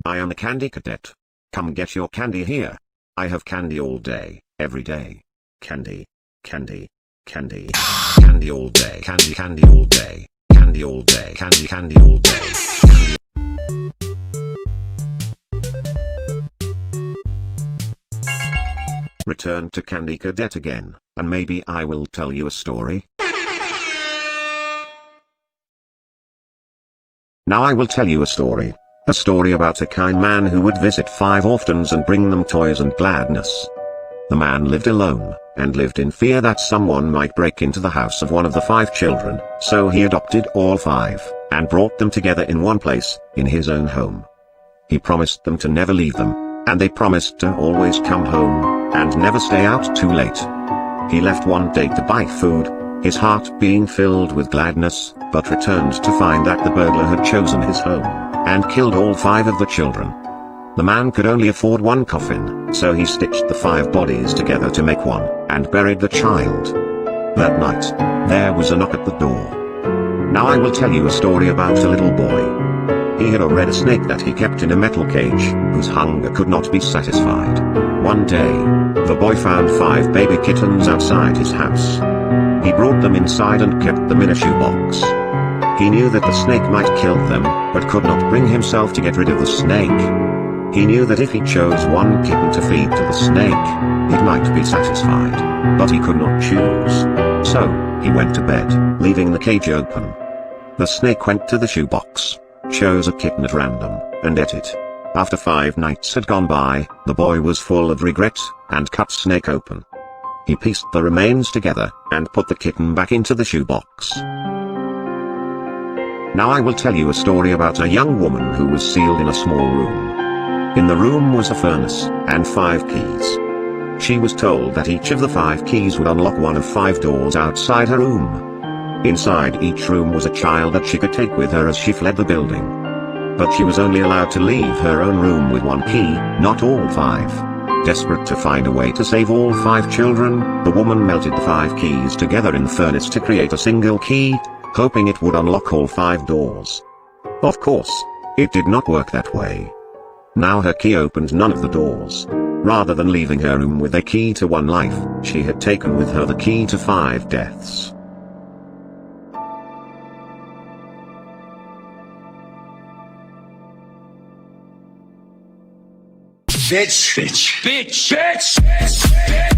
I am a candy cadet. Come get your candy here. I have candy all day, every day. Candy, candy, candy, candy all day, candy, candy all day, candy all day, candy, candy all day. Candy. Return to Candy Cadet again, and maybe I will tell you a story. Now I will tell you a story. A story about a kind man who would visit 5 orphans and bring them toys and gladness. The man lived alone, and lived in fear that someone might break into the house of one of the 5 children, so he adopted all 5, and brought them together in one place, in his own home. He promised them to never leave them, and they promised to always come home, and never stay out too late. He left one day to buy food, his heart being filled with gladness, but returned to find that the burglar had chosen his home, and killed all 5 of the children. The man could only afford one coffin, so he stitched the 5 bodies together to make one, and buried the child. That night, there was a knock at the door. Now I will tell you a story about a little boy. He had a red snake that he kept in a metal cage, whose hunger could not be satisfied. One day, the boy found 5 baby kittens outside his house. He brought them inside and kept them in a shoebox. He knew that the snake might kill them, but could not bring himself to get rid of the snake. He knew that if he chose one kitten to feed to the snake, it might be satisfied, but he could not choose. So, he went to bed, leaving the cage open. The snake went to the shoebox, chose a kitten at random, and ate it. After 5 nights had gone by, the boy was full of regret, and cut snake open. He pieced the remains together, and put the kitten back into the shoebox. Now I will tell you a story about a young woman who was sealed in a small room. In the room was a furnace, and 5 keys. She was told that each of the 5 keys would unlock one of 5 doors outside her room. Inside each room was a child that she could take with her as she fled the building. But she was only allowed to leave her own room with 1 key, not all 5. Desperate to find a way to save all 5 children, the woman melted the 5 keys together in the furnace to create a single key, hoping it would unlock all 5 doors. Of course, it did not work that way. Now her key opened none of the doors. Rather than leaving her room with a key to 1 life, she had taken with her the key to 5 deaths. Bitch, bitch, bitch, bitch, bitch.